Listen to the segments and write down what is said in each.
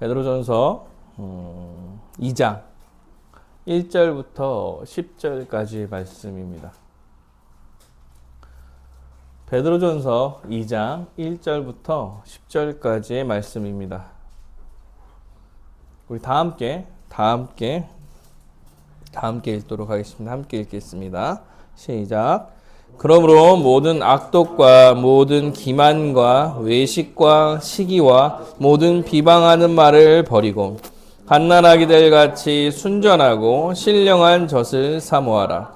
베드로전서 2장 1절부터 10절까지의 말씀입니다. 베드로전서 2장 1절부터 10절까지의 말씀입니다. 우리 다 함께 읽도록 하겠습니다. 함께 읽겠습니다. 시작. 그러므로 모든 악독과 모든 기만과 외식과 시기와 모든 비방하는 말을 버리고 갓난아기들 같이 순전하고 신령한 젖을 사모하라.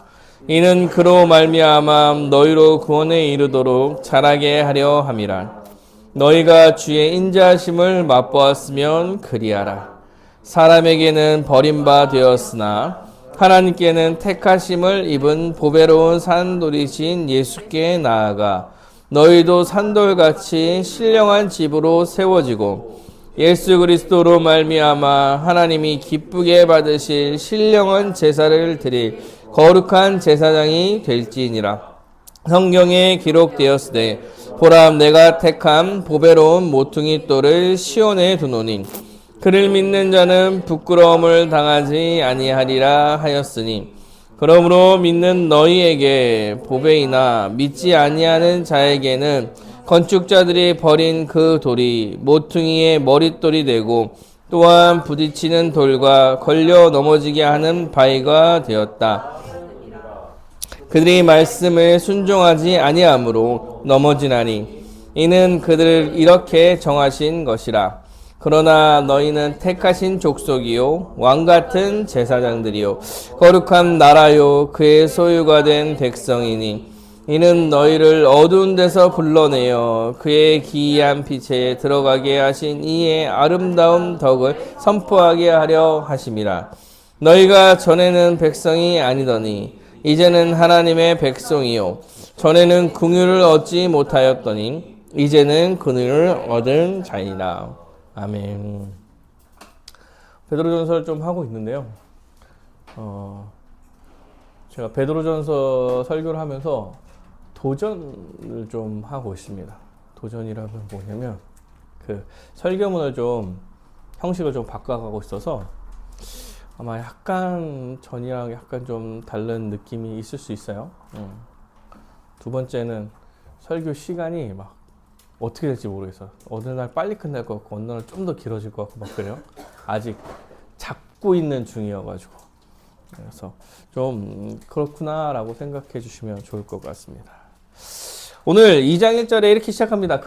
이는 그로 말미암아 너희로 구원에 이르도록 자라게 하려 함이라. 너희가 주의 인자하심을 맛보았으면 그리하라. 사람에게는 버림바 되었으나 하나님께는 택하심을 입은 보배로운 산돌이신 예수께 나아가 너희도 산돌같이 신령한 집으로 세워지고 예수 그리스도로 말미암아 하나님이 기쁘게 받으실 신령한 제사를 드릴 거룩한 제사장이 될지니라. 성경에 기록되었으되 보라 내가 택한 보배로운 모퉁이 돌을 시온에 두노니 그를 믿는 자는 부끄러움을 당하지 아니하리라 하였으니 그러므로 믿는 너희에게 보배이나 믿지 아니하는 자에게는 건축자들이 버린 그 돌이 모퉁이의 머릿돌이 되고 또한 부딪히는 돌과 걸려 넘어지게 하는 바위가 되었다. 그들이 말씀을 순종하지 아니하므로 넘어지나니 이는 그들을 이렇게 정하신 것이라. 그러나 너희는 택하신 족속이요 왕같은 제사장들이요 거룩한 나라요 그의 소유가 된 백성이니 이는 너희를 어두운 데서 불러내어 그의 기이한 빛에 들어가게 하신 이의 아름다운 덕을 선포하게 하려 하심이라. 너희가 전에는 백성이 아니더니 이제는 하나님의 백성이요 전에는 긍휼을 얻지 못하였더니 이제는 긍휼을 얻은 자이라. 아멘. 베드로전서를 좀 하고 있는데요. 제가 베드로전서 설교를 하면서 도전을 좀 하고 있습니다. 도전이라면 뭐냐면 그 설교문을 좀 형식을 좀 바꿔가고 있어서 아마 약간 전이랑 약간 좀 다른 느낌이 있을 수 있어요. 두 번째는 설교 시간이 막 어떻게 될지 모르겠어요. 어느 날 빨리 끝날 것 같고 어느 날 좀 더 길어질 것 같고 막 그래요. 아직 잡고 있는 중이어가지고 그래서 좀 그렇구나라고 생각해 주시면 좋을 것 같습니다. 오늘 2장 1절에 이렇게 시작합니다.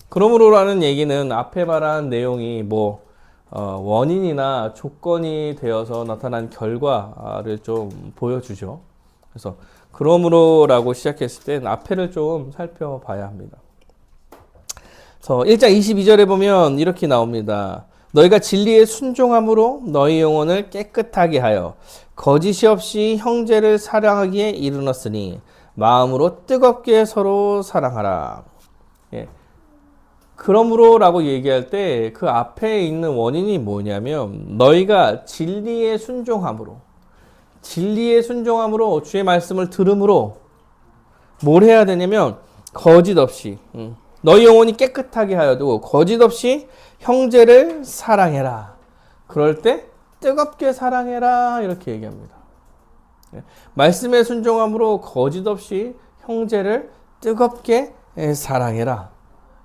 그러므로라는 얘기는 앞에 말한 내용이 원인이나 조건이 되어서 나타난 결과를 좀 보여주죠. 그래서 그러므로라고 시작했을 땐 앞에를 좀 살펴봐야 합니다. 그래서 1장 22절에 보면 이렇게 나옵니다. 너희가 진리에 순종함으로 너희 영혼을 깨끗하게 하여 거짓이 없이 형제를 사랑하기에 이르렀으니 마음으로 뜨겁게 서로 사랑하라. 예. 그러므로라고 얘기할 때 그 앞에 있는 원인이 뭐냐면 너희가 진리에 순종함으로 주의 말씀을 들음으로 뭘 해야 되냐면 거짓 없이 너희 영혼이 깨끗하게 하여도 거짓 없이 형제를 사랑해라. 그럴 때 뜨겁게 사랑해라 이렇게 얘기합니다. 말씀에 순종함으로 거짓 없이 형제를 뜨겁게 사랑해라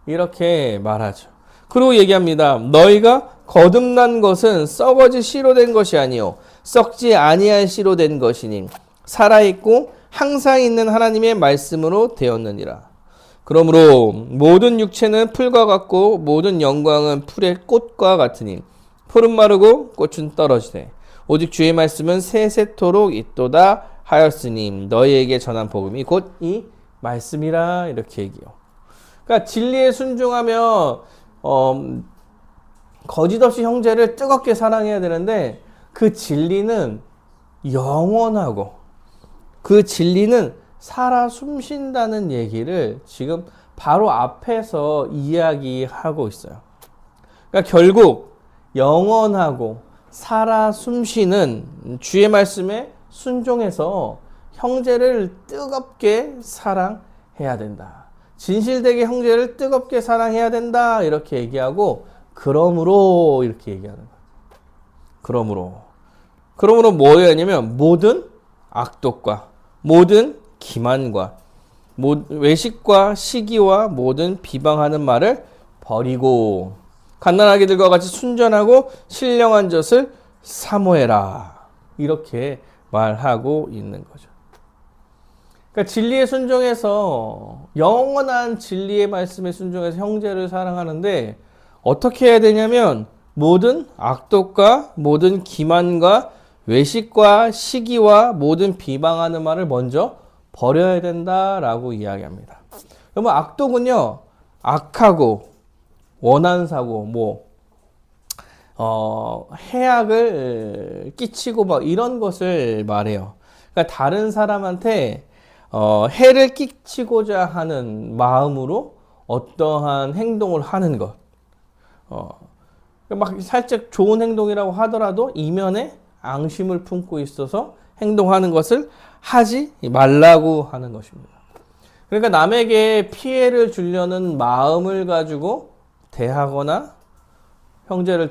이렇게 말하죠. 그리고 얘기합니다. 너희가 거듭난 것은 썩어지 씨로 된 것이 아니요 썩지 아니할 씨로 된 것이니 살아있고 항상 있는 하나님의 말씀으로 되었느니라. 그러므로 모든 육체는 풀과 같고 모든 영광은 풀의 꽃과 같으니 풀은 마르고 꽃은 떨어지되 오직 주의 말씀은 세세토록 있도다 하였으니 너희에게 전한 복음이 곧 이 말씀이라 이렇게 얘기해요. 그러니까 진리에 순종하며 거짓 없이 형제를 뜨겁게 사랑해야 되는데 그 진리는 영원하고 그 진리는 살아 숨쉰다는 얘기를 지금 바로 앞에서 이야기하고 있어요. 그러니까 결국 영원하고 살아 숨쉬는 주의 말씀에 순종해서 형제를 뜨겁게 사랑해야 된다. 진실되게 형제를 뜨겁게 사랑해야 된다. 이렇게 얘기하고 그러므로 이렇게 얘기하는 거예요. 그러므로 뭐였냐면 모든 악독과 모든 기만과 외식과 시기와 모든 비방하는 말을 버리고 갓난아기들과 같이 순전하고 신령한 젖을 사모해라. 이렇게 말하고 있는 거죠. 그러니까 진리에 순종해서 영원한 진리의 말씀에 순종해서 형제를 사랑하는데 어떻게 해야 되냐면 모든 악독과 모든 기만과 외식과 시기와 모든 비방하는 말을 먼저 버려야 된다라고 이야기합니다. 그러면 악독은요, 악하고 원한 사고, 해악을 끼치고 막 이런 것을 말해요. 그러니까 다른 사람한테 해를 끼치고자 하는 마음으로 어떠한 행동을 하는 것. 막 살짝 좋은 행동이라고 하더라도 이면에 앙심을 품고 있어서 행동하는 것을 하지 말라고 하는 것입니다. 그러니까 남에게 피해를 주려는 마음을 가지고 대하거나 형제를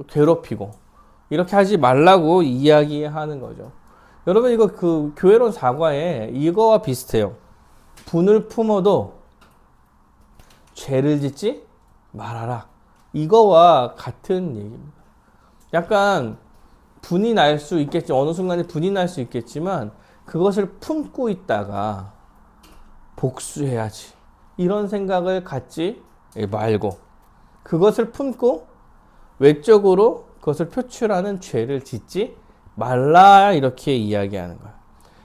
괴롭히고 이렇게 하지 말라고 이야기하는 거죠. 여러분 이거 그 교회론 사과에 이거와 비슷해요. 분을 품어도 죄를 짓지 말아라. 이거와 같은 얘기입니다. 약간 분이 날 수 있겠지. 어느 순간에 분이 날 수 있겠지만 그것을 품고 있다가 복수해야지. 이런 생각을 갖지 말고 그것을 품고 외적으로 그것을 표출하는 죄를 짓지 말라 이렇게 이야기하는 거야.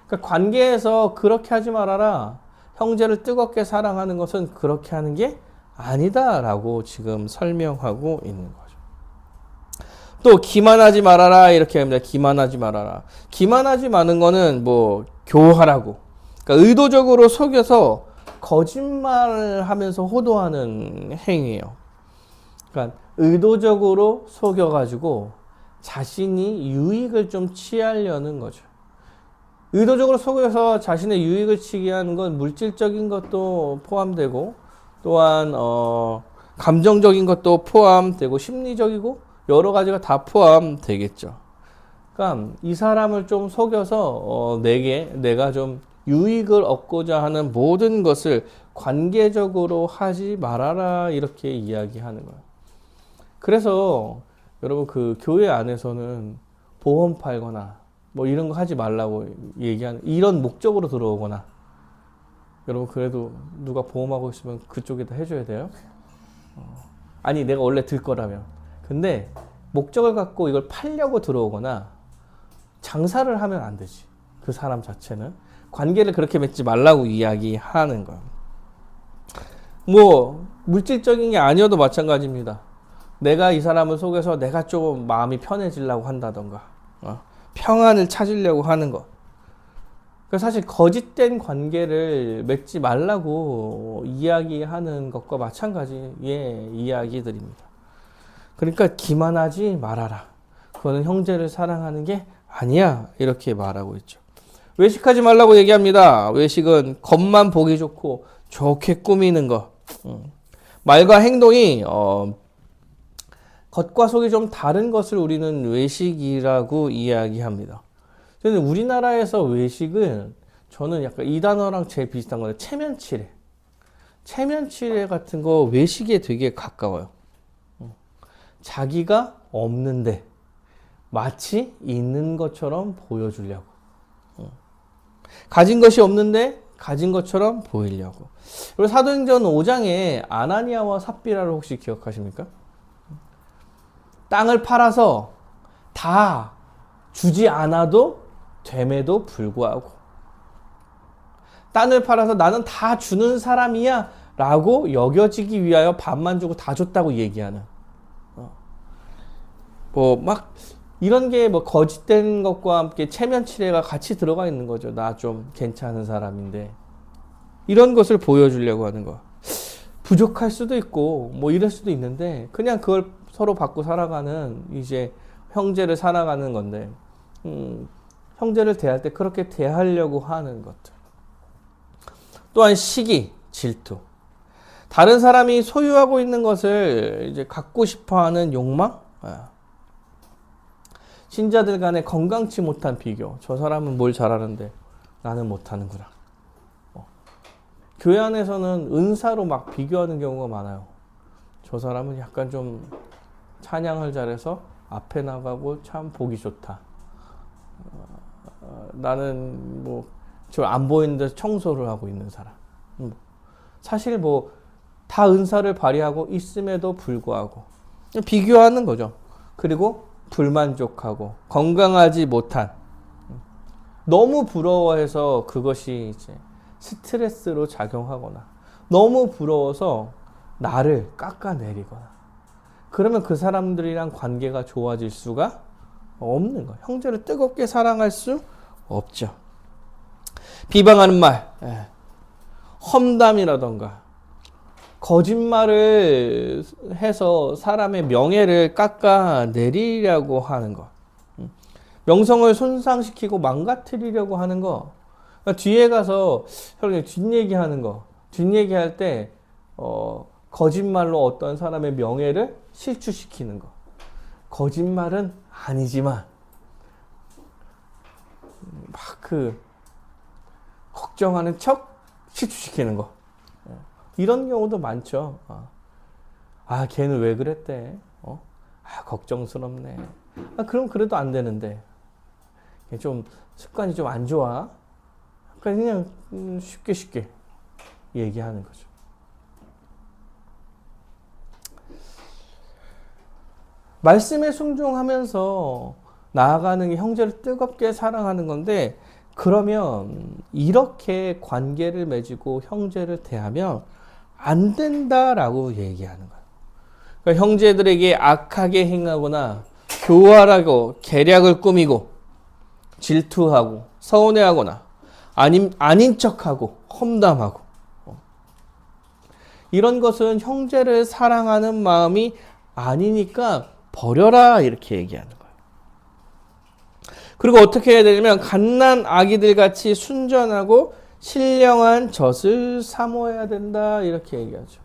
그러니까 관계에서 그렇게 하지 말아라. 형제를 뜨겁게 사랑하는 것은 그렇게 하는 게 아니다라고 지금 설명하고 있는 거죠. 또 기만하지 말아라 이렇게 합니다. 기만하지 말아라. 기만하지 마는 거는 교하라고. 그러니까 의도적으로 속여서 거짓말을 하면서 호도하는 행위예요. 그러니까 의도적으로 속여가지고 자신이 유익을 좀 취하려는 거죠. 의도적으로 속여서 자신의 유익을 취하게 하는 건 물질적인 것도 포함되고 또한 감정적인 것도 포함되고 심리적이고 여러 가지가 다 포함되겠죠. 그러니까 이 사람을 좀 속여서 내가 좀 유익을 얻고자 하는 모든 것을 관계적으로 하지 말아라 이렇게 이야기하는 거예요. 그래서 여러분 그 교회 안에서는 보험 팔거나 이런 거 하지 말라고 얘기하는 이런 목적으로 들어오거나 여러분 그래도 누가 보험하고 있으면 그쪽에다 해줘야 돼요. 아니 내가 원래 들 거라면 근데 목적을 갖고 이걸 팔려고 들어오거나 장사를 하면 안 되지. 그 사람 자체는 관계를 그렇게 맺지 말라고 이야기하는 거예요. 물질적인 게 아니어도 마찬가지입니다. 내가 이 사람을 속여서 내가 좀 마음이 편해지려고 한다던가 평안을 찾으려고 하는 것. 사실 거짓된 관계를 맺지 말라고 이야기하는 것과 마찬가지의 이야기들입니다. 그러니까 기만하지 말아라. 그거는 형제를 사랑하는 게 아니야. 이렇게 말하고 있죠. 외식하지 말라고 얘기합니다. 외식은 겉만 보기 좋고 좋게 꾸미는 것. 말과 행동이 겉과 속이 좀 다른 것을 우리는 외식이라고 이야기합니다. 근데 우리나라에서 외식은 저는 약간 이 단어랑 제일 비슷한 건데 체면치레. 체면치레 같은 거 외식에 되게 가까워요. 자기가 없는데 마치 있는 것처럼 보여주려고. 가진 것이 없는데 가진 것처럼 보이려고. 그리고 사도행전 5장에 아나니아와 삽비라를 혹시 기억하십니까? 땅을 팔아서 다 주지 않아도 됨에도 불구하고 땅을 팔아서 나는 다 주는 사람이야 라고 여겨지기 위하여 반만 주고 다 줬다고 얘기하는 이런 게 거짓된 것과 함께 체면치레가 같이 들어가 있는 거죠. 나 좀 괜찮은 사람인데 이런 것을 보여주려고 하는 거. 부족할 수도 있고 이럴 수도 있는데 그냥 그걸 서로 받고 살아가는 이제 형제를 살아가는 건데 형제를 대할 때 그렇게 대하려고 하는 것들. 또한 시기, 질투. 다른 사람이 소유하고 있는 것을 이제 갖고 싶어하는 욕망. 신자들 간의 건강치 못한 비교. 저 사람은 뭘 잘하는데 나는 못하는구나. 교회 안에서는 은사로 막 비교하는 경우가 많아요. 저 사람은 약간 좀 찬양을 잘해서 앞에 나가고 참 보기 좋다. 나는 뭐 저 안 보이는데 청소를 하고 있는 사람. 사실 뭐 다 은사를 발휘하고 있음에도 불구하고 비교하는 거죠. 그리고 불만족하고 건강하지 못한, 너무 부러워해서 그것이 이제 스트레스로 작용하거나 너무 부러워서 나를 깎아내리거나, 그러면 그 사람들이랑 관계가 좋아질 수가 없는 거예요. 형제를 뜨겁게 사랑할 수 없죠. 비방하는 말, 험담이라던가 거짓말을 해서 사람의 명예를 깎아내리려고 하는 것, 명성을 손상시키고 망가뜨리려고 하는 거, 뒤에 가서 뒷얘기하는 거, 뒷얘기할 때 거짓말로 어떤 사람의 명예를 실추시키는 거. 거짓말은 아니지만 막 걱정하는 척 실추시키는 거. 이런 경우도 많죠. 걔는 왜 그랬대? 걱정스럽네. 그럼 그래도 안 되는데. 좀 습관이 좀 안 좋아. 그냥 쉽게 얘기하는 거죠. 말씀에 순종하면서 나아가는 게 형제를 뜨겁게 사랑하는 건데, 그러면 이렇게 관계를 맺고 형제를 대하면 안 된다라고 얘기하는 거예요. 그러니까 형제들에게 악하게 행하거나 교활하고 계략을 꾸미고 질투하고 서운해하거나 아닌 척하고 험담하고, 이런 것은 형제를 사랑하는 마음이 아니니까 버려라, 이렇게 얘기하는 거예요. 그리고 어떻게 해야 되냐면 갓난 아기들 같이 순전하고 신령한 젖을 사모해야 된다, 이렇게 얘기하죠.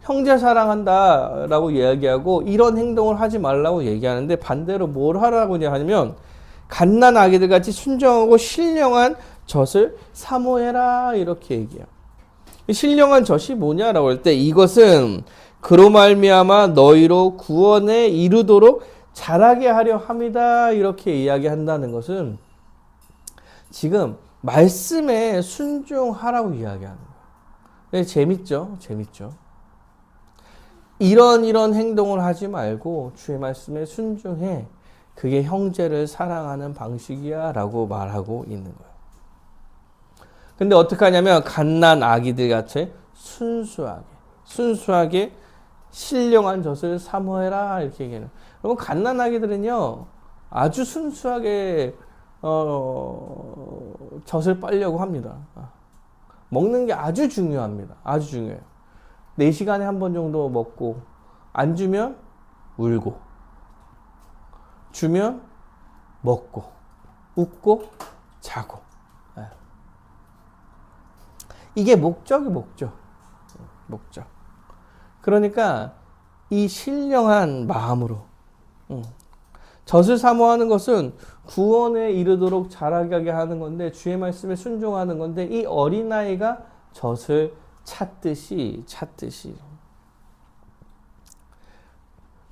형제 사랑한다 라고 이야기하고 이런 행동을 하지 말라고 얘기하는데, 반대로 뭘 하라고 하냐면 갓난 아기들 같이 순정하고 신령한 젖을 사모해라, 이렇게 얘기해요. 신령한 젖이 뭐냐라고 할 때, 이것은 그로 말미암아 너희로 구원에 이르도록 자라게 하려 함이다, 이렇게 이야기한다는 것은 지금 말씀에 순종하라고 이야기하는 거예요. 재밌죠? 이런 행동을 하지 말고 주의 말씀에 순종해. 그게 형제를 사랑하는 방식이야 라고 말하고 있는 거예요. 근데 어떻게 하냐면 갓난 아기들 같이 순수하게 신령한 젖을 사모해라, 이렇게 얘기해요. 여러분, 갓난 아기들은요 아주 순수하게 젖을 빨려고 합니다. 먹는 게 아주 중요합니다. 아주 중요해요. 4시간에 한 번 정도 먹고, 안 주면 울고, 주면 먹고, 웃고, 자고. 이게 목적. 그러니까 이 신령한 마음으로 젖을 사모하는 것은 구원에 이르도록 자라게 하는 건데, 주의 말씀에 순종하는 건데, 이 어린아이가 젖을 찾듯이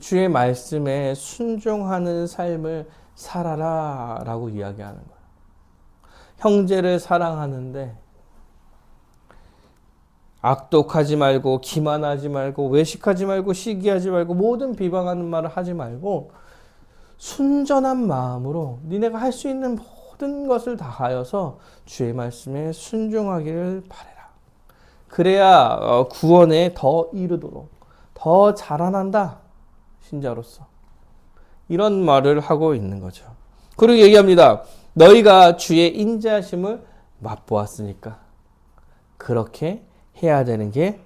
주의 말씀에 순종하는 삶을 살아라 라고 이야기하는 거예요. 형제를 사랑하는데 악독하지 말고, 기만하지 말고, 외식하지 말고, 시기하지 말고, 모든 비방하는 말을 하지 말고 순전한 마음으로 니네가 할 수 있는 모든 것을 다하여서 주의 말씀에 순종하기를 바라라. 그래야 구원에 더 이르도록 더 자라난다, 신자로서. 이런 말을 하고 있는 거죠. 그리고 얘기합니다. 너희가 주의 인자하심을 맛보았으니까 그렇게 해야 되는 게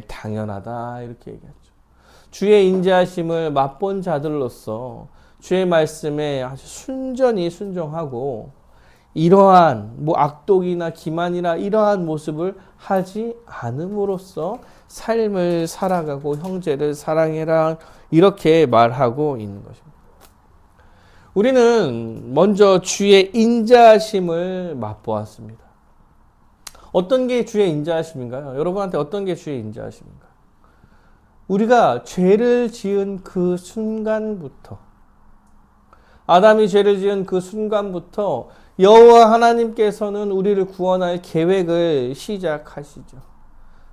당연하다, 이렇게 얘기하죠. 주의 인자하심을 맛본 자들로서 주의 말씀에 아주 순전히 순종하고 이러한 악독이나 기만이나 이러한 모습을 하지 않음으로써 삶을 살아가고 형제를 사랑해라 이렇게 말하고 있는 것입니다. 우리는 먼저 주의 인자하심을 맛보았습니다. 어떤 게 주의 인자하심인가요? 여러분한테 어떤 게 주의 인자하심인가요? 우리가 죄를 지은 그 순간부터, 아담이 죄를 지은 그 순간부터 여호와 하나님께서는 우리를 구원할 계획을 시작하시죠.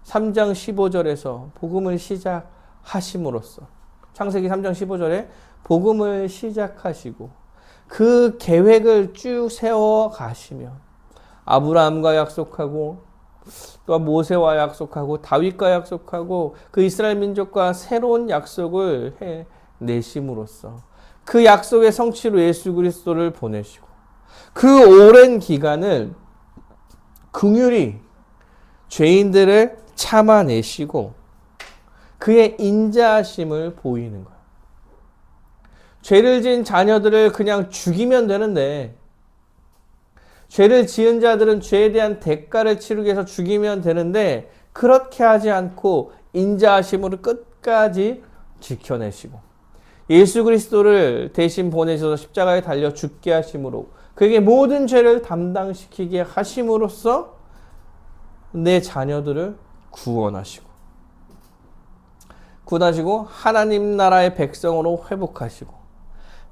3장 15절에서 복음을 시작하심으로써, 창세기 3장 15절에 복음을 시작하시고 그 계획을 쭉 세워 가시며 아브라함과 약속하고 또 모세와 약속하고 다윗과 약속하고 그 이스라엘 민족과 새로운 약속을 해 내심으로써 그 약속의 성취로 예수 그리스도를 보내시고 그 오랜 기간을 긍휼히 죄인들을 참아내시고 그의 인자하심을 보이는 거예요. 죄를 지은 자녀들을 그냥 죽이면 되는데, 죄를 지은 자들은 죄에 대한 대가를 치르기 위해서 죽이면 되는데 그렇게 하지 않고 인자하심으로 끝까지 지켜내시고 예수 그리스도를 대신 보내셔서 십자가에 달려 죽게 하심으로 그에게 모든 죄를 담당시키게 하심으로써 내 자녀들을 구원하시고 하나님 나라의 백성으로 회복하시고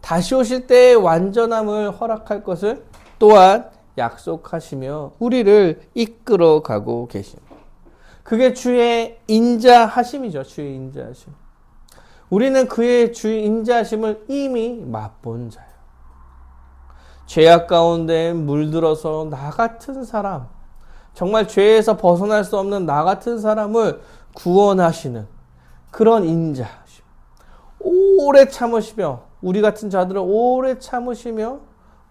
다시 오실 때의 완전함을 허락할 것을 또한 약속하시며 우리를 이끌어가고 계십니다. 그게 주의 인자하심이죠. 주의 인자하심. 우리는 그의 주의 인자하심을 이미 맛본 자예요. 죄악 가운데 물들어서 나 같은 사람, 정말 죄에서 벗어날 수 없는 나 같은 사람을 구원하시는 그런 인자하심. 오래 참으시며 우리 같은 자들을 오래 참으시며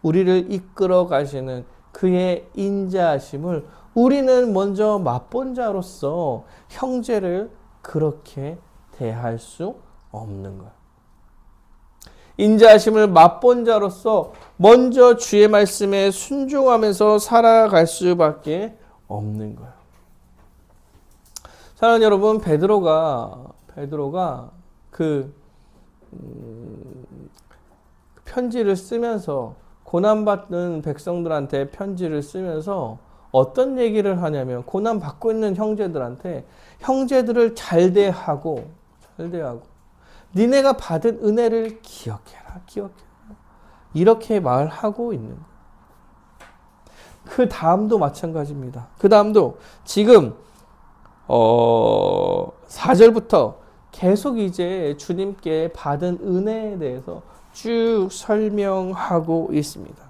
우리를 이끌어 가시는 그의 인자하심을 우리는 먼저 맛본 자로서 형제를 그렇게 대할 수 없는 거예요. 인자하심을 맛본 자로서 먼저 주의 말씀에 순종하면서 살아갈 수밖에 없는 거예요. 사랑하는 여러분, 베드로가 편지를 쓰면서 고난받는 백성들한테 편지를 쓰면서 어떤 얘기를 하냐면 고난받고 있는 형제들한테 형제들을 잘 대하고 니네가 받은 은혜를 기억해라. 이렇게 말하고 있는 거예요. 그 다음도 마찬가지입니다. 그 다음도 지금 4절부터 계속 이제 주님께 받은 은혜에 대해서 쭉 설명하고 있습니다.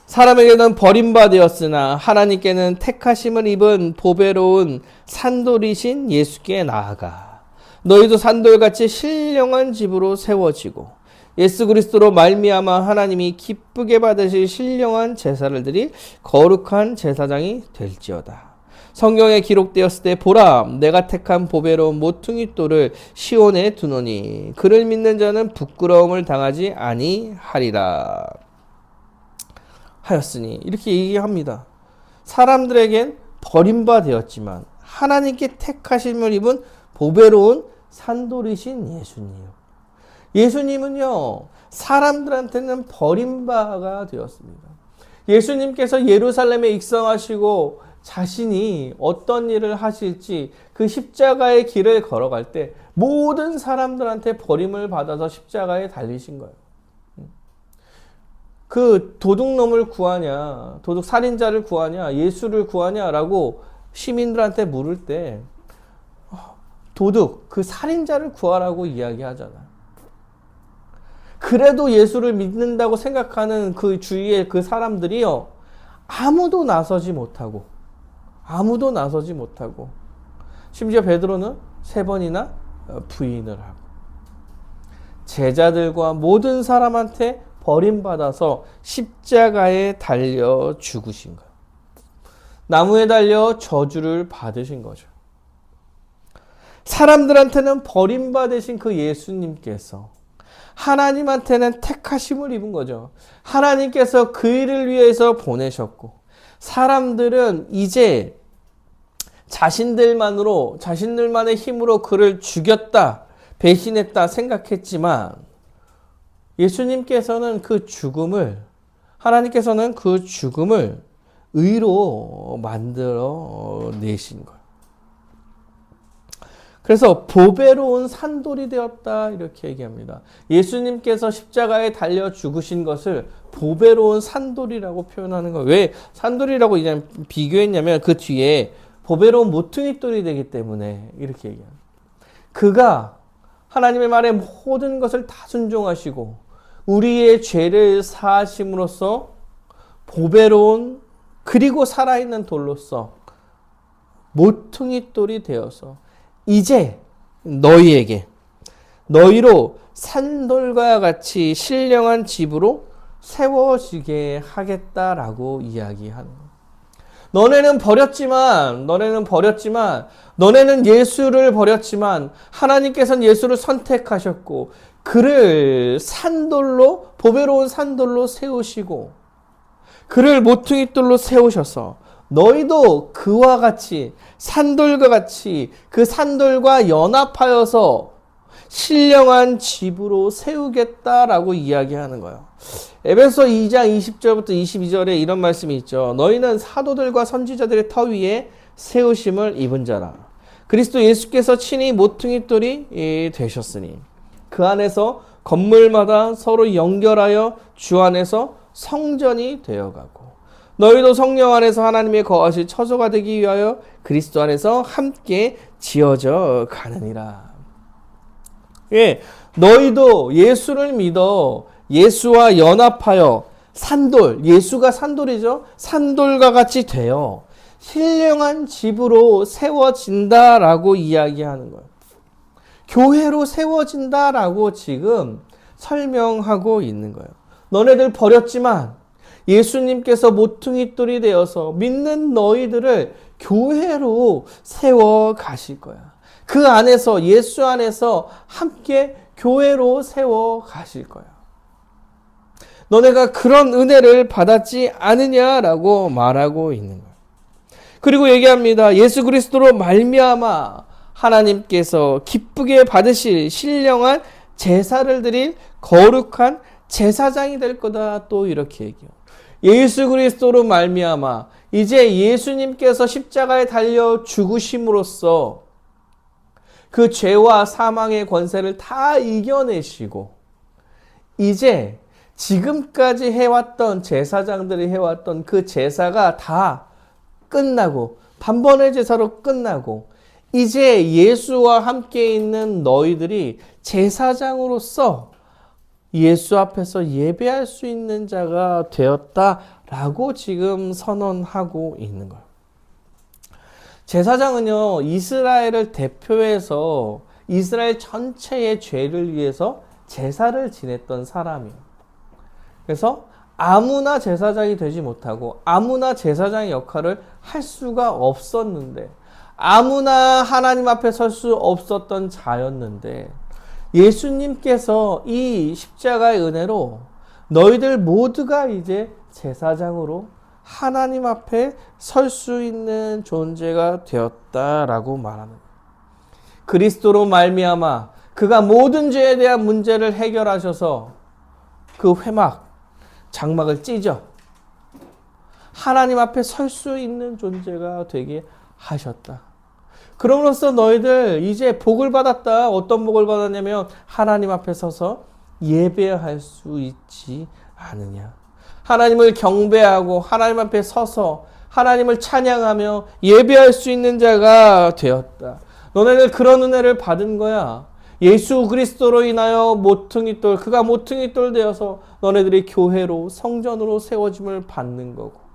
사람에게는 버림받았으나 하나님께는 택하심을 입은 보배로운 산돌이신 예수께 나아가 너희도 산돌같이 신령한 집으로 세워지고 예수 그리스도로 말미암아 하나님이 기쁘게 받으실 신령한 제사를 드릴 거룩한 제사장이 될지어다. 성경에 기록되었을 때 보라 내가 택한 보배로운 모퉁이 돌을 시온에 두노니 그를 믿는 자는 부끄러움을 당하지 아니하리라 하였으니 이렇게 얘기합니다. 사람들에겐 버림받았지만 하나님께 택하심을 입은 보배로운 산돌이신 예수님은요 사람들한테는 버림바가 되었습니다. 예수님께서 예루살렘에 입성하시고 자신이 어떤 일을 하실지 그 십자가의 길을 걸어갈 때 모든 사람들한테 버림을 받아서 십자가에 달리신 거예요. 그 도둑놈을 구하냐, 도둑 살인자를 구하냐, 예수를 구하냐라고 시민들한테 물을 때 도둑, 그 살인자를 구하라고 이야기하잖아요. 그래도 예수를 믿는다고 생각하는 그 주위의 그 사람들이요 아무도 나서지 못하고 심지어 베드로는 3번이나 부인을 하고 제자들과 모든 사람한테 버림받아서 십자가에 달려 죽으신 거예요. 나무에 달려 저주를 받으신 거죠. 사람들한테는 버림받으신 그 예수님께서 하나님한테는 택하심을 입은 거죠. 하나님께서 그 일을 위해서 보내셨고, 사람들은 이제 자신들만의 힘으로 그를 죽였다, 배신했다 생각했지만, 하나님께서는 그 죽음을 의로 만들어 내신 거예요. 그래서 보배로운 산돌이 되었다 이렇게 얘기합니다. 예수님께서 십자가에 달려 죽으신 것을 보배로운 산돌이라고 표현하는 거예요. 왜 산돌이라고 그냥 비교했냐면 그 뒤에 보배로운 모퉁이 돌이 되기 때문에 이렇게 얘기합니다. 그가 하나님의 말에 모든 것을 다 순종하시고 우리의 죄를 사하심으로써 보배로운 그리고 살아있는 돌로서 모퉁이 돌이 되어서 이제 너희로 산돌과 같이 신령한 집으로 세워지게 하겠다라고 이야기하는 거예요. 너네는 예수를 버렸지만 하나님께서는 예수를 선택하셨고 그를 산돌로 보배로운 산돌로 세우시고 그를 모퉁이돌로 세우셔서 너희도 그와 같이 산돌과 같이 그 산돌과 연합하여서 신령한 집으로 세우겠다라고 이야기하는 거예요. 에베소 2장 20절부터 22절에 이런 말씀이 있죠. 너희는 사도들과 선지자들의 터 위에 세우심을 입은 자라. 그리스도 예수께서 친히 모퉁이돌이 되셨으니 그 안에서 건물마다 서로 연결하여 주 안에서 성전이 되어가고 너희도 성령 안에서 하나님의 거하실 처소가 되기 위하여 그리스도 안에서 함께 지어져 가느니라. 예, 너희도 예수를 믿어 예수와 연합하여 산돌, 예수가 산돌이죠. 산돌과 같이 되어 신령한 집으로 세워진다라고 이야기하는 거예요. 교회로 세워진다라고 지금 설명하고 있는 거예요. 너네들 버렸지만 예수님께서 모퉁이돌이 되어서 믿는 너희들을 교회로 세워 가실 거야. 그 안에서 예수 안에서 함께 교회로 세워 가실 거야. 너네가 그런 은혜를 받았지 않으냐라고 말하고 있는 거예요. 그리고 얘기합니다. 예수 그리스도로 말미암아 하나님께서 기쁘게 받으실 신령한 제사를 드릴 거룩한 제사장이 될 거다. 또 이렇게 얘기해요. 예수 그리스도로 말미암아 이제 예수님께서 십자가에 달려 죽으심으로써 그 죄와 사망의 권세를 다 이겨내시고 이제 지금까지 해왔던 제사장들이 해왔던 그 제사가 다 끝나고 단번의 제사로 끝나고 이제 예수와 함께 있는 너희들이 제사장으로서 예수 앞에서 예배할 수 있는 자가 되었다라고 지금 선언하고 있는 거예요. 제사장은요, 이스라엘을 대표해서 이스라엘 전체의 죄를 위해서 제사를 지냈던 사람이에요. 그래서 아무나 제사장이 되지 못하고 아무나 제사장의 역할을 할 수가 없었는데 아무나 하나님 앞에 설 수 없었던 자였는데 예수님께서 이 십자가의 은혜로 너희들 모두가 이제 제사장으로 하나님 앞에 설 수 있는 존재가 되었다라고 말하는 거예요. 그리스도로 말미암아 그가 모든 죄에 대한 문제를 해결하셔서 그 장막을 찢어 하나님 앞에 설 수 있는 존재가 되게 하셨다. 그럼으로써 너희들 이제 복을 받았다. 어떤 복을 받았냐면 하나님 앞에 서서 예배할 수 있지 않으냐. 하나님을 경배하고 하나님 앞에 서서 하나님을 찬양하며 예배할 수 있는 자가 되었다. 너네들 그런 은혜를 받은 거야. 예수 그리스도로 인하여 그가 모퉁이돌 되어서 너네들이 교회로 성전으로 세워짐을 받는 거고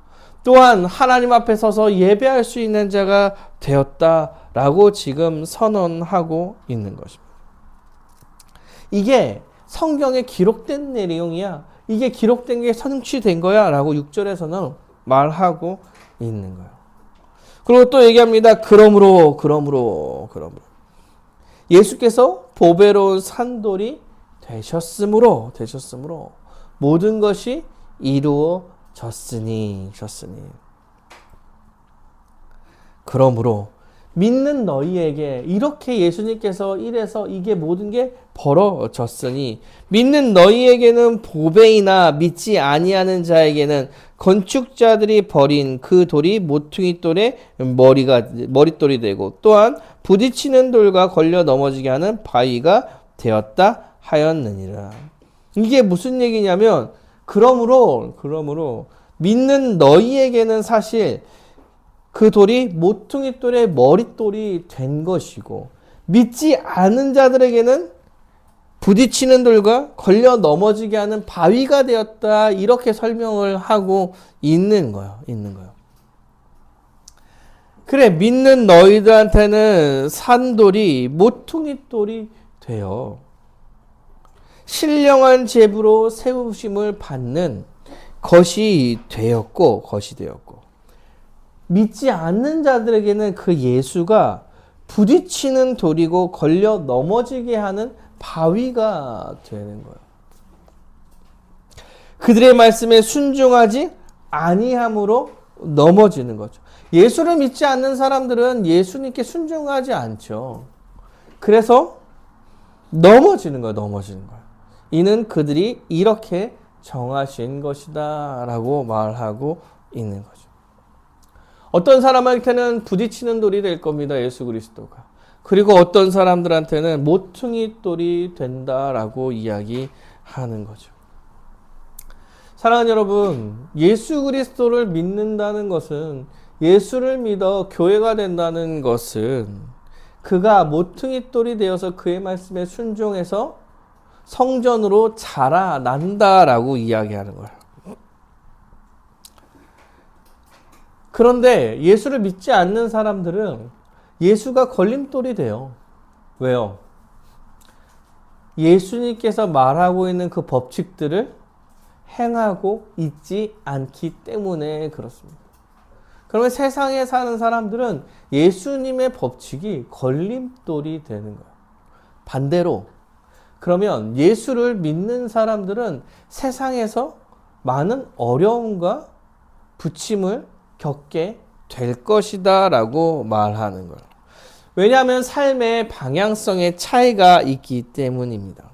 또한 하나님 앞에 서서 예배할 수 있는 자가 되었다라고 지금 선언하고 있는 것입니다. 이게 성경에 기록된 내용이야. 이게 기록된 게 성취된 거야 라고 6절에서는 말하고 있는 거예요. 그리고 또 얘기합니다. 그러므로 예수께서 보배로운 산돌이 되셨으므로 모든 것이 이루어졌으니. 그러므로 믿는 너희에게 이렇게 예수님께서 이래서 이게 모든 게 벌어졌으니 믿는 너희에게는 보배이나 믿지 아니하는 자에게는 건축자들이 버린 그 돌이 모퉁이 돌의 머릿돌이 되고 또한 부딪히는 돌과 걸려 넘어지게 하는 바위가 되었다 하였느니라. 이게 무슨 얘기냐면 그러므로 믿는 너희에게는 사실 그 돌이 모퉁이 돌의 머릿돌이 된 것이고 믿지 않은 자들에게는 부딪히는 돌과 걸려 넘어지게 하는 바위가 되었다. 이렇게 설명을 하고 있는 거예요. 그래, 믿는 너희들한테는 산돌이 모퉁이 돌이 되어 신령한 제부로 세우심을 받는 것이 되었고 믿지 않는 자들에게는 그 예수가 부딪히는 돌이고 걸려 넘어지게 하는 바위가 되는 거예요. 그들의 말씀에 순종하지 아니함으로 넘어지는 거죠. 예수를 믿지 않는 사람들은 예수님께 순종하지 않죠. 그래서 넘어지는 거예요. 이는 그들이 이렇게 정하신 것이다 라고 말하고 있는 거죠. 어떤 사람한테는 부딪히는 돌이 될 겁니다. 예수 그리스도가. 그리고 어떤 사람들한테는 모퉁이 돌이 된다라고 이야기하는 거죠. 사랑하는 여러분, 예수 그리스도를 믿는다는 것은 예수를 믿어 교회가 된다는 것은 그가 모퉁이 돌이 되어서 그의 말씀에 순종해서 성전으로 자라난다라고 이야기하는 거예요. 그런데 예수를 믿지 않는 사람들은 예수가 걸림돌이 돼요. 왜요? 예수님께서 말하고 있는 그 법칙들을 행하고 있지 않기 때문에 그렇습니다. 그러면 세상에 사는 사람들은 예수님의 법칙이 걸림돌이 되는 거예요. 반대로 그러면 예수를 믿는 사람들은 세상에서 많은 어려움과 부침을 겪게 될 것이다 라고 말하는 거예요. 왜냐하면 삶의 방향성의 차이가 있기 때문입니다.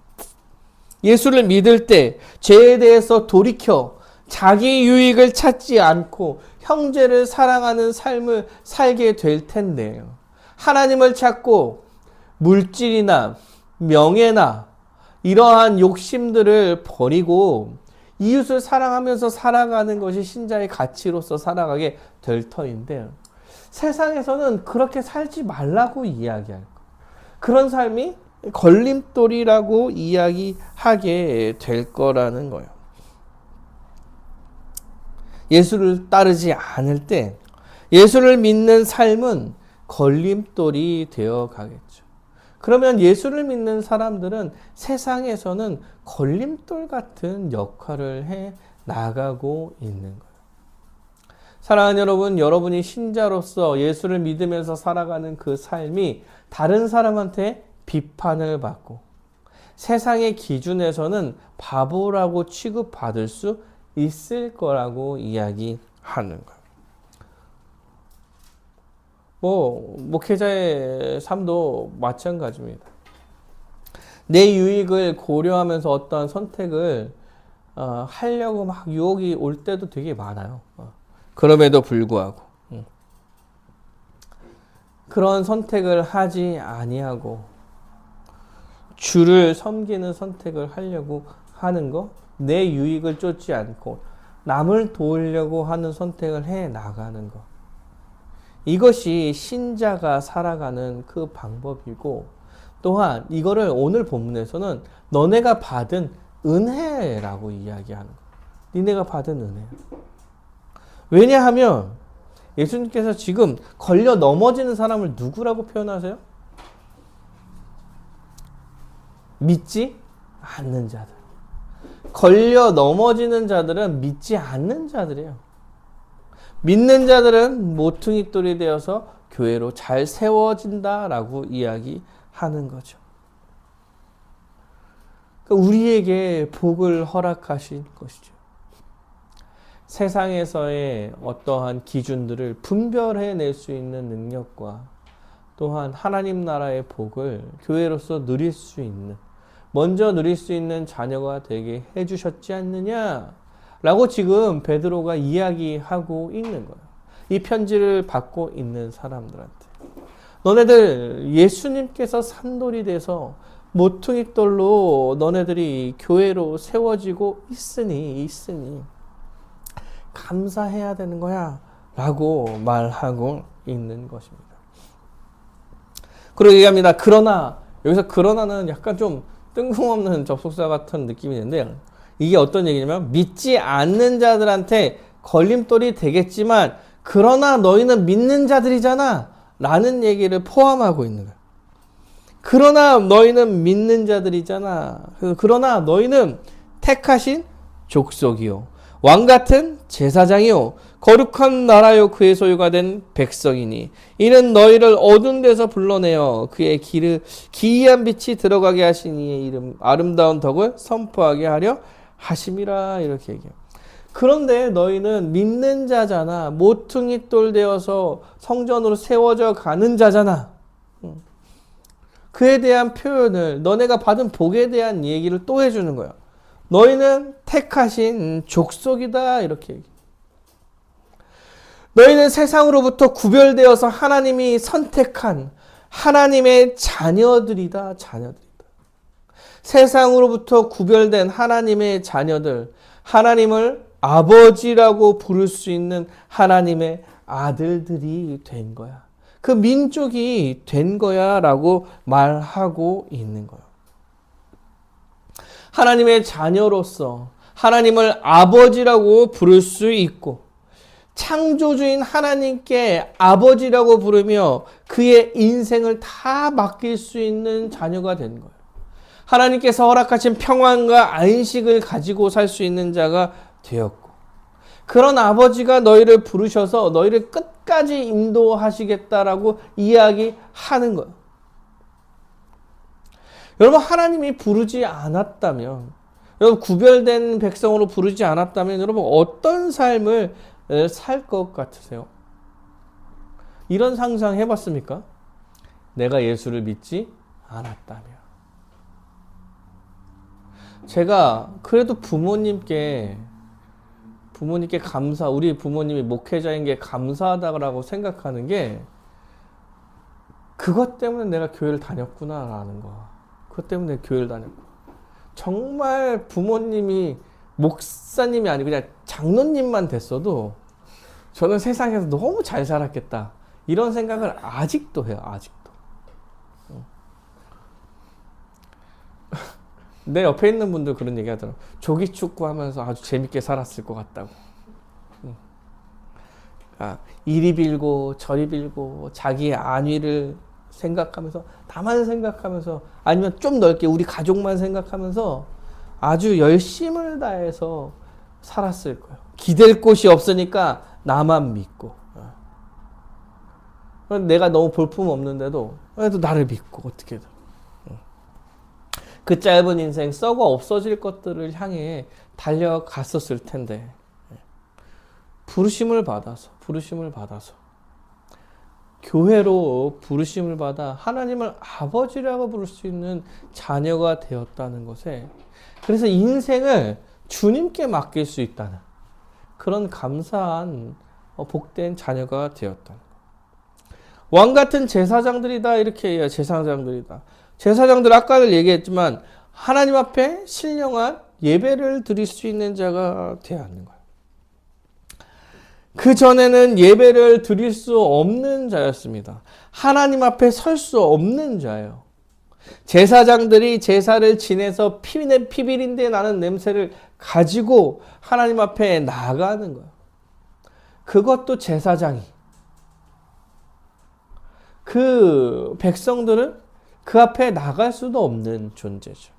예수를 믿을 때 죄에 대해서 돌이켜 자기 유익을 찾지 않고 형제를 사랑하는 삶을 살게 될 텐데 하나님을 찾고 물질이나 명예나 이러한 욕심들을 버리고 이웃을 사랑하면서 살아가는 것이 신자의 가치로서 살아가게 될 터인데 세상에서는 그렇게 살지 말라고 이야기할 거예요. 그런 삶이 걸림돌이라고 이야기하게 될 거라는 거예요. 예수를 따르지 않을 때 예수를 믿는 삶은 걸림돌이 되어 가겠죠. 그러면 예수를 믿는 사람들은 세상에서는 걸림돌 같은 역할을 해 나가고 있는 거예요. 사랑하는 여러분, 여러분이 신자로서 예수를 믿으면서 살아가는 그 삶이 다른 사람한테 비판을 받고 세상의 기준에서는 바보라고 취급받을 수 있을 거라고 이야기하는 거예요. 목회자의 삶도 마찬가지입니다. 내 유익을 고려하면서 어떤 선택을 하려고 막 유혹이 올 때도 되게 많아요. 그럼에도 불구하고 그런 선택을 하지 아니하고 주를 섬기는 선택을 하려고 하는 거, 내 유익을 쫓지 않고 남을 도우려고 하는 선택을 해 나가는 거, 이것이 신자가 살아가는 그 방법이고, 또한 이거를 오늘 본문에서는 너네가 받은 은혜라고 이야기하는 거예요. 니네가 받은 은혜. 왜냐하면 예수님께서 지금 걸려 넘어지는 사람을 누구라고 표현하세요? 믿지 않는 자들. 걸려 넘어지는 자들은 믿지 않는 자들이에요. 믿는 자들은 모퉁이 돌이 되어서 교회로 잘 세워진다라고 이야기하는 거죠. 우리에게 복을 허락하신 것이죠. 세상에서의 어떠한 기준들을 분별해낼 수 있는 능력과 또한 하나님 나라의 복을 교회로서 누릴 수 있는, 먼저 누릴 수 있는 자녀가 되게 해주셨지 않느냐라고 지금 베드로가 이야기하고 있는 거예요. 이 편지를 받고 있는 사람들한테. 너네들 예수님께서 산돌이 돼서 모퉁이돌로 너네들이 교회로 세워지고 있으니 감사해야 되는 거야 라고 말하고 있는 것입니다. 그리고 얘기합니다. 그러나, 여기서 그러나는 약간 좀 뜬금없는 접속사 같은 느낌이 있는데, 이게 어떤 얘기냐면 믿지 않는 자들한테 걸림돌이 되겠지만 그러나 너희는 믿는 자들이잖아 라는 얘기를 포함하고 있는 거야. 그러나 너희는 믿는 자들이잖아. 그러나 너희는 택하신 족속이요, 왕같은 제사장이요, 거룩한 나라요, 그의 소유가 된 백성이니 이는 너희를 어두운 데서 불러내어 그의 기이한 빛이 들어가게 하신 이의 이름 아름다운 덕을 선포하게 하려 하심이라. 이렇게 얘기해요. 그런데 너희는 믿는 자잖아. 모퉁이돌 되어서 성전으로 세워져 가는 자잖아. 그에 대한 표현을, 너네가 받은 복에 대한 얘기를 또 해주는 거야. 너희는 택하신 족속이다. 이렇게 얘기해. 너희는 세상으로부터 구별되어서 하나님이 선택한 하나님의 자녀들이다. 세상으로부터 구별된 하나님의 자녀들, 하나님을 아버지라고 부를 수 있는 하나님의 아들들이 된 거야. 그 민족이 된 거야 라고 말하고 있는 거예요. 하나님의 자녀로서 하나님을 아버지라고 부를 수 있고, 창조주인 하나님께 아버지라고 부르며 그의 인생을 다 맡길 수 있는 자녀가 된 거예요. 하나님께서 허락하신 평안과 안식을 가지고 살 수 있는 자가 되었고, 그런 아버지가 너희를 부르셔서 너희를 끝까지 인도하시겠다라고 이야기하는 거예요. 여러분, 하나님이 부르지 않았다면, 여러분 구별된 백성으로 부르지 않았다면 여러분 어떤 삶을 살 것 같으세요? 이런 상상 해봤습니까? 내가 예수를 믿지 않았다면. 제가 그래도 부모님께 우리 부모님이 목회자인 게 감사하다고 생각하는 게 그것 때문에 내가 교회를 다녔구나라는 거. 그것 때문에 교회를 다녔고. 정말 부모님이 목사님이 아니고 그냥 장로님만 됐어도 저는 세상에서 너무 잘 살았겠다. 이런 생각을 아직도 해요. 아직도. 내 옆에 있는 분들 그런 얘기 하더라고요. 조기축구 하면서 아주 재밌게 살았을 것 같다고. 이리 빌고 저리 빌고 자기의 안위를 생각하면서, 나만 생각하면서, 아니면 좀 넓게 우리 가족만 생각하면서 아주 열심을 다해서 살았을 거예요. 기댈 곳이 없으니까 나만 믿고, 내가 너무 볼품 없는데도 그래도 나를 믿고 어떻게든 그 짧은 인생 썩어 없어질 것들을 향해 달려갔었을 텐데, 부르심을 받아서 교회로 부르심을 받아 하나님을 아버지라고 부를 수 있는 자녀가 되었다는 것에, 그래서 인생을 주님께 맡길 수 있다는 그런 감사한 복된 자녀가 되었다는 것. 왕같은 제사장들이다. 이렇게 해요. 제사장들 아까도 얘기했지만 하나님 앞에 신령한 예배를 드릴 수 있는 자가 되어야 하는 거예요. 그 전에는 예배를 드릴 수 없는 자였습니다. 하나님 앞에 설 수 없는 자예요. 제사장들이 제사를 지내서 피비린내 나는 냄새를 가지고 하나님 앞에 나가는 거예요. 그것도 제사장이. 그 백성들은 그 앞에 나갈 수도 없는 존재죠.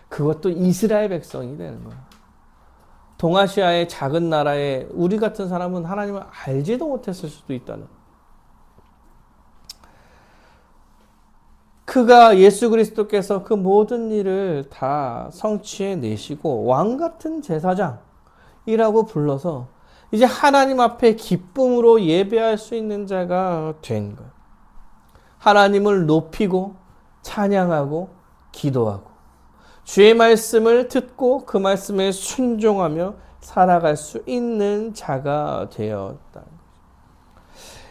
그것도 이스라엘 백성이 되는 거예요. 동아시아의 작은 나라에 우리 같은 사람은 하나님을 알지도 못했을 수도 있다는. 그가 예수 그리스도께서 그 모든 일을 다 성취해 내시고 왕 같은 제사장이라고 불러서 이제 하나님 앞에 기쁨으로 예배할 수 있는 자가 된 거예요. 하나님을 높이고 찬양하고 기도하고 주의 말씀을 듣고 그 말씀에 순종하며 살아갈 수 있는 자가 되었다.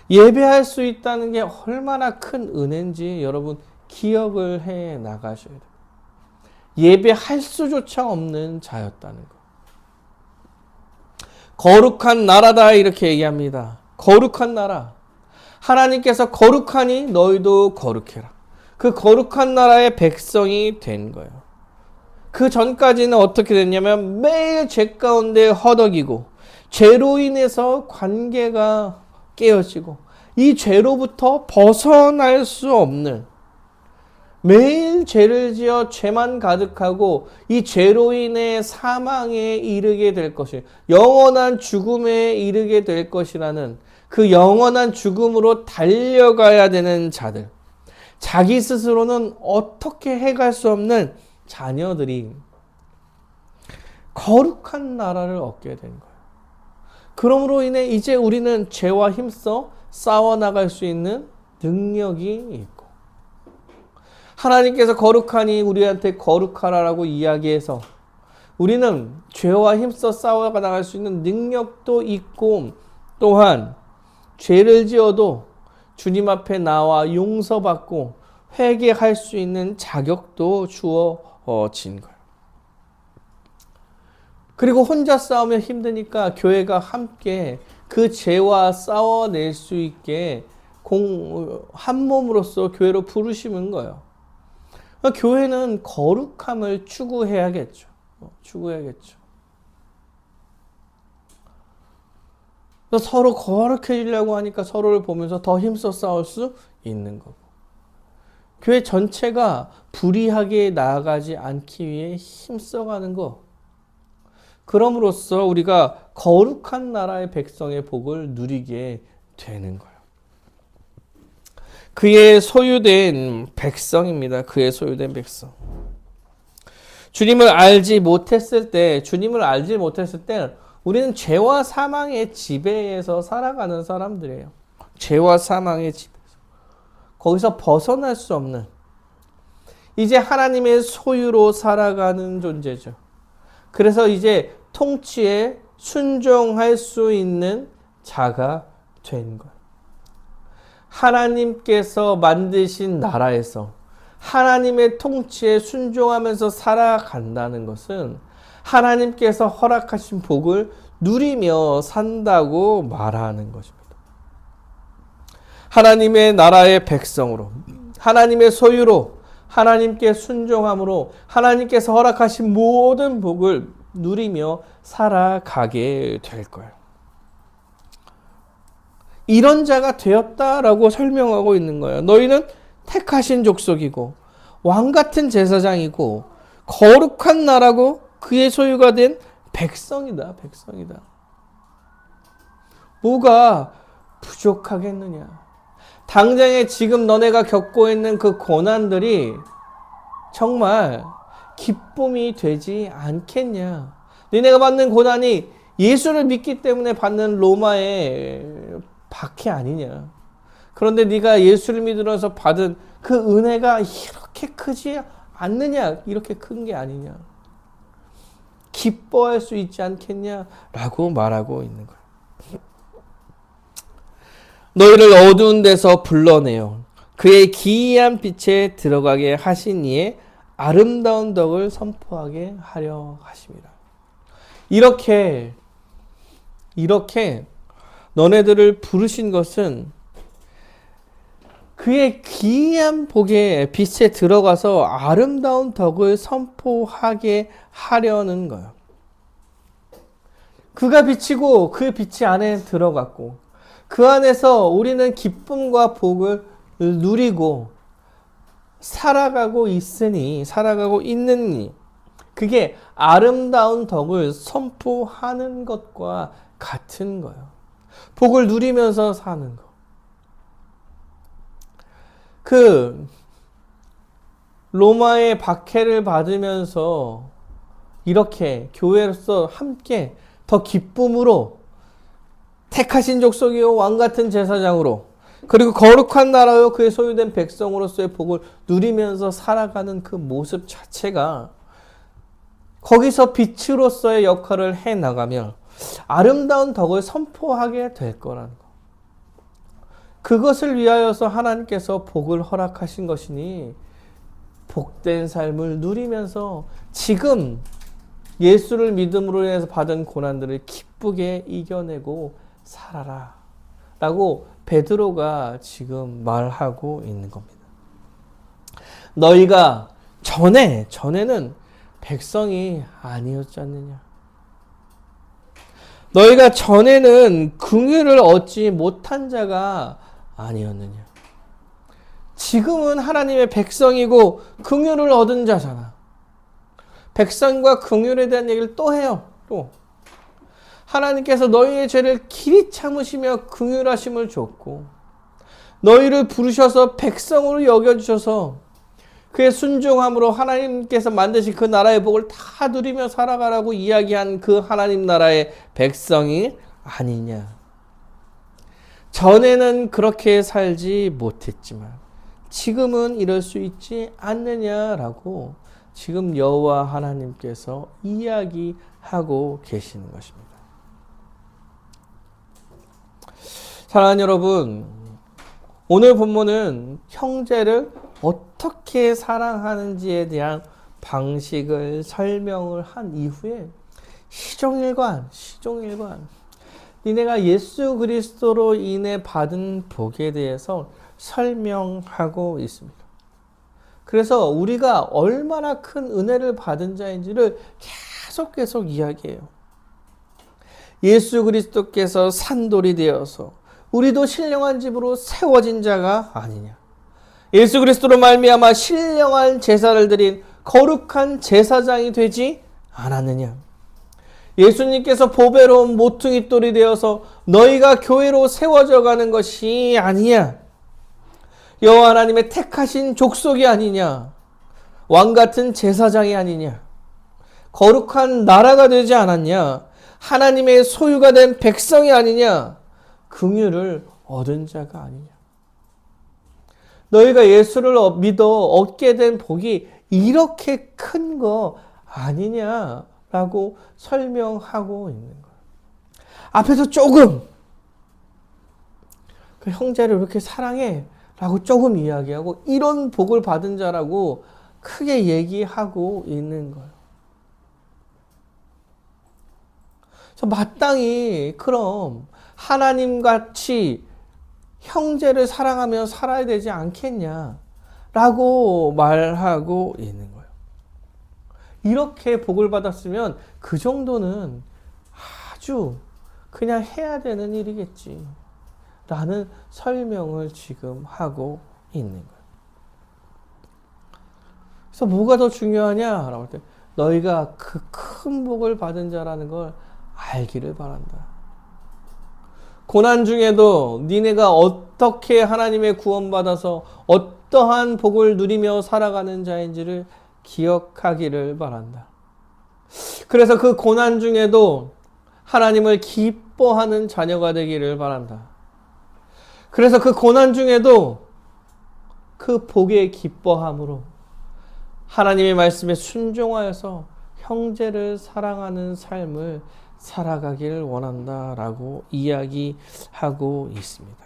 예배할 수 있다는 게 얼마나 큰 은혜인지 여러분 기억을 해 나가셔야 돼요. 예배할 수조차 없는 자였다는 거. 거룩한 나라다 이렇게 얘기합니다. 거룩한 나라. 하나님께서 거룩하니 너희도 거룩해라. 그 거룩한 나라의 백성이 된 거예요. 그 전까지는 어떻게 됐냐면 매일 죄 가운데 허덕이고 죄로 인해서 관계가 깨어지고 이 죄로부터 벗어날 수 없는 매일 죄를 지어 죄만 가득하고 이 죄로 인해 사망에 이르게 될 것이 영원한 죽음에 이르게 될 것이라는 그 영원한 죽음으로 달려가야 되는 자들, 자기 스스로는 어떻게 해갈 수 없는 자녀들이 거룩한 나라를 얻게 된 거예요. 그러므로 인해 이제 우리는 죄와 힘써 싸워나갈 수 있는 능력이 있고 하나님께서 거룩하니 우리한테 거룩하라라고 이야기해서 우리는 죄와 힘써 싸워나갈 수 있는 능력도 있고 또한 죄를 지어도 주님 앞에 나와 용서받고 회개할 수 있는 자격도 주어진 거예요. 그리고 혼자 싸우면 힘드니까 교회가 함께 그 죄와 싸워낼 수 있게 한 몸으로서 교회로 부르시는 거예요. 교회는 거룩함을 추구해야겠죠. 서로 거룩해지려고 하니까 서로를 보면서 더 힘써 싸울 수 있는 거고. 교회 전체가 불의하게 나아가지 않기 위해 힘써가는 거. 그럼으로써 우리가 거룩한 나라의 백성의 복을 누리게 되는 거예요. 그의 소유된 백성입니다. 그의 소유된 백성. 주님을 알지 못했을 때 우리는 죄와 사망의 지배에서 살아가는 사람들이에요. 죄와 사망의 지배에서. 거기서 벗어날 수 없는 이제 하나님의 소유로 살아가는 존재죠. 그래서 이제 통치에 순종할 수 있는 자가 된 거예요. 하나님께서 만드신 나라에서 하나님의 통치에 순종하면서 살아간다는 것은 하나님께서 허락하신 복을 누리며 산다고 말하는 것입니다. 하나님의 나라의 백성으로, 하나님의 소유로, 하나님께 순종함으로 하나님께서 허락하신 모든 복을 누리며 살아가게 될 거예요. 이런 자가 되었다라고 설명하고 있는 거예요. 너희는 택하신 족속이고 왕 같은 제사장이고 거룩한 나라고 그의 소유가 된 백성이다. 뭐가 부족하겠느냐? 당장에 지금 너네가 겪고 있는 그 고난들이 정말 기쁨이 되지 않겠냐? 너네가 받는 고난이 예수를 믿기 때문에 받는 로마의 박해 아니냐? 그런데 네가 예수를 믿으면서 받은 그 은혜가 이렇게 크지 않느냐? 이렇게 큰 게 아니냐? 기뻐할 수 있지 않겠냐라고 말하고 있는 거예요. 너희를 어두운 데서 불러내어 그의 기이한 빛에 들어가게 하신 이의 아름다운 덕을 선포하게 하려 하심이라. 이렇게 너네들을 부르신 것은 그의 기이한 복의 빛에 들어가서 아름다운 덕을 선포하게 하려는 거예요. 그가 빛이고 그 빛이 안에 들어갔고 그 안에서 우리는 기쁨과 복을 누리고 살아가고 있느니 그게 아름다운 덕을 선포하는 것과 같은 거예요. 복을 누리면서 사는 거. 로마의 박해를 받으면서 이렇게 교회로서 함께 더 기쁨으로 택하신 족속이요 왕 같은 제사장으로 그리고 거룩한 나라요 그의 소유된 백성으로서의 복을 누리면서 살아가는 그 모습 자체가 거기서 빛으로서의 역할을 해나가며 아름다운 덕을 선포하게 될 거라는 거. 그것을 위하여서 하나님께서 복을 허락하신 것이니 복된 삶을 누리면서 지금 예수를 믿음으로 인해서 받은 고난들을 기쁘게 이겨내고 살아라 라고 베드로가 지금 말하고 있는 겁니다. 너희가 전에는 백성이 아니었지 않느냐. 너희가 전에는 긍휼을 얻지 못한 자가 아니었느냐. 지금은 하나님의 백성이고 긍휼을 얻은 자잖아. 백성과 긍휼에 대한 얘기를 또 해요. 또 하나님께서 너희의 죄를 길이 참으시며 긍휼하심을 줬고 너희를 부르셔서 백성으로 여겨주셔서 그의 순종함으로 하나님께서 만드신 그 나라의 복을 다 누리며 살아가라고 이야기한 그 하나님 나라의 백성이 아니냐. 전에는 그렇게 살지 못했지만 지금은 이럴 수 있지 않느냐라고 지금 여호와 하나님께서 이야기하고 계시는 것입니다. 사랑하는 여러분, 오늘 본문은 형제를 어떻게 사랑하는지에 대한 방식을 설명을 한 이후에 시종일관 니네가 예수 그리스도로 인해 받은 복에 대해서 설명하고 있습니다. 그래서 우리가 얼마나 큰 은혜를 받은 자인지를 계속 이야기해요. 예수 그리스도께서 산돌이 되어서 우리도 신령한 집으로 세워진 자가 아니냐. 예수 그리스도로 말미암아 신령한 제사를 드린 거룩한 제사장이 되지 않았느냐. 예수님께서 보배로운 모퉁이 돌이 되어서 너희가 교회로 세워져 가는 것이 아니냐. 여호와 하나님의 택하신 족속이 아니냐. 왕 같은 제사장이 아니냐. 거룩한 나라가 되지 않았냐. 하나님의 소유가 된 백성이 아니냐. 긍휼을 얻은 자가 아니냐. 너희가 예수를 믿어 얻게 된 복이 이렇게 큰 거 아니냐라고 설명하고 있는 거예요. 앞에서 조금 그 형제를 이렇게 사랑해 라고 조금 이야기하고 이런 복을 받은 자라고 크게 얘기하고 있는 거예요. 그래서 마땅히 그럼 하나님같이 형제를 사랑하며 살아야 되지 않겠냐라고 말하고 있는 거예요. 이렇게 복을 받았으면 그 정도는 아주 그냥 해야 되는 일이겠지 라는 설명을 지금 하고 있는 거예요. 그래서 뭐가 더 중요하냐라고 할 때 너희가 그 큰 복을 받은 자라는 걸 알기를 바란다. 고난 중에도 니네가 어떻게 하나님의 구원받아서 어떠한 복을 누리며 살아가는 자인지를 기억하기를 바란다. 그래서 그 고난 중에도 하나님을 기뻐하는 자녀가 되기를 바란다. 그래서 그 고난 중에도 그 복의 기뻐함으로 하나님의 말씀에 순종하여서 형제를 사랑하는 삶을 살아가기를 원한다라고 이야기하고 있습니다.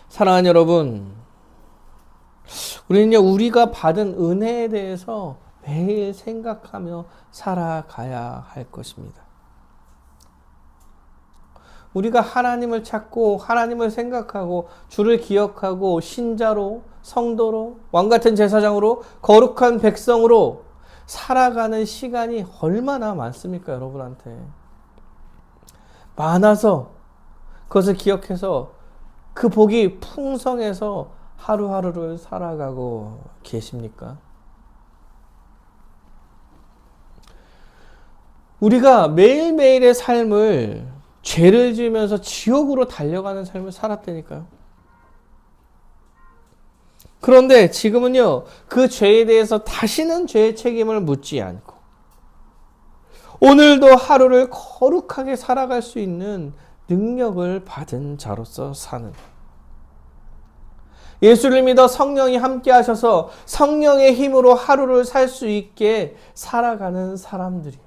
사랑하는 여러분, 우리는요, 우리가 받은 은혜에 대해서 매일 생각하며 살아가야 할 것입니다. 우리가 하나님을 찾고 하나님을 생각하고 주를 기억하고 신자로 성도로 왕같은 제사장으로 거룩한 백성으로 살아가는 시간이 얼마나 많습니까, 여러분한테? 많아서 그것을 기억해서 그 복이 풍성해서 하루하루를 살아가고 계십니까? 우리가 매일매일의 삶을 죄를 지으면서 지옥으로 달려가는 삶을 살았다니까요. 그런데 지금은요, 그 죄에 대해서 다시는 죄의 책임을 묻지 않고 오늘도 하루를 거룩하게 살아갈 수 있는 능력을 받은 자로서 사는, 예수를 믿어 성령이 함께 하셔서 성령의 힘으로 하루를 살 수 있게 살아가는 사람들이에요.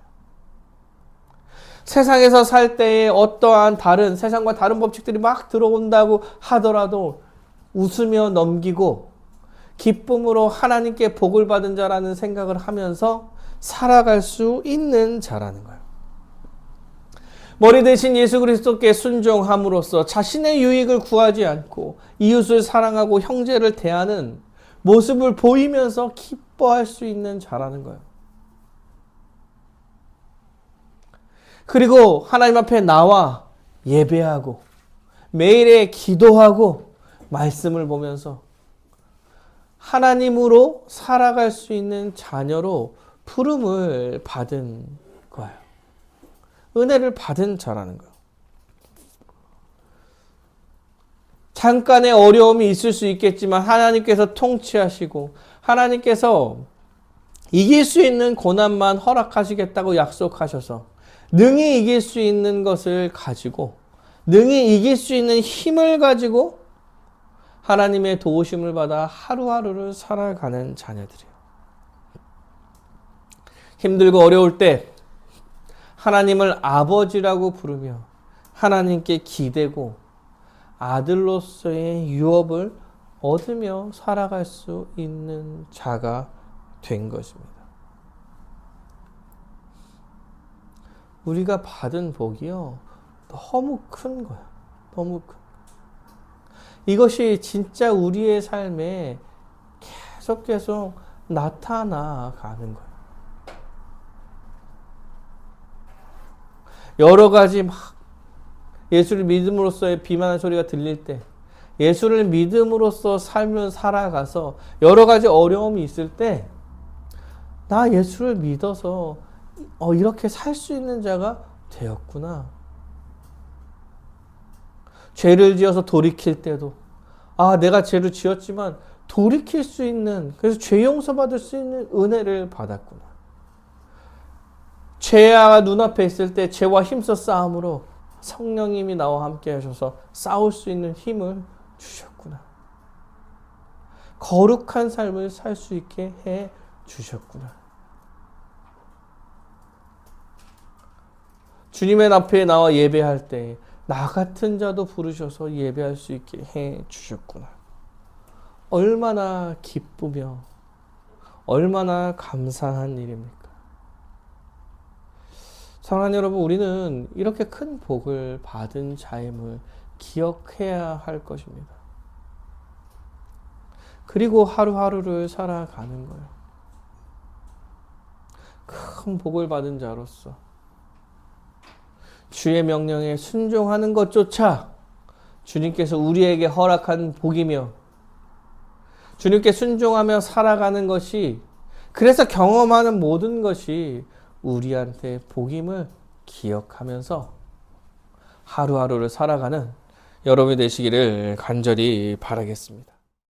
세상에서 살 때에 어떠한 세상과 다른 법칙들이 막 들어온다고 하더라도 웃으며 넘기고 기쁨으로 하나님께 복을 받은 자라는 생각을 하면서 살아갈 수 있는 자라는 거예요. 머리 대신 예수 그리스도께 순종함으로써 자신의 유익을 구하지 않고 이웃을 사랑하고 형제를 대하는 모습을 보이면서 기뻐할 수 있는 자라는 거예요. 그리고 하나님 앞에 나와 예배하고 매일에 기도하고 말씀을 보면서 하나님으로 살아갈 수 있는 자녀로 부름을 받은 거예요. 은혜를 받은 자라는 거예요. 잠깐의 어려움이 있을 수 있겠지만 하나님께서 통치하시고 하나님께서 이길 수 있는 고난만 허락하시겠다고 약속하셔서 능히 이길 수 있는 것을 가지고 능히 이길 수 있는 힘을 가지고 하나님의 도우심을 받아 하루하루를 살아가는 자녀들이에요. 힘들고 어려울 때 하나님을 아버지라고 부르며 하나님께 기대고 아들로서의 유업을 얻으며 살아갈 수 있는 자가 된 것입니다. 우리가 받은 복이요, 너무 큰 거야. 너무 큰. 이것이 진짜 우리의 삶에 계속 나타나가는 거예요. 여러 가지 막 예수를 믿음으로써의 비난의 소리가 들릴 때, 예수를 믿음으로써 삶을 살아가서 여러 가지 어려움이 있을 때, 나 예수를 믿어서 이렇게 살 수 있는 자가 되었구나. 죄를 지어서 돌이킬 때도 내가 죄를 지었지만 돌이킬 수 있는, 그래서 죄 용서받을 수 있는 은혜를 받았구나. 죄가 눈앞에 있을 때 죄와 힘써 싸움으로 성령님이 나와 함께 하셔서 싸울 수 있는 힘을 주셨구나. 거룩한 삶을 살 수 있게 해 주셨구나. 주님의 앞에 나와 예배할 때 나 같은 자도 부르셔서 예배할 수 있게 해 주셨구나. 얼마나 기쁘며 얼마나 감사한 일입니까? 사랑하는 여러분, 우리는 이렇게 큰 복을 받은 자임을 기억해야 할 것입니다. 그리고 하루하루를 살아가는 거예요. 큰 복을 받은 자로서 주의 명령에 순종하는 것조차 주님께서 우리에게 허락한 복이며, 주님께 순종하며 살아가는 것이, 그래서 경험하는 모든 것이 우리한테 복임을 기억하면서 하루하루를 살아가는 여러분이 되시기를 간절히 바라겠습니다.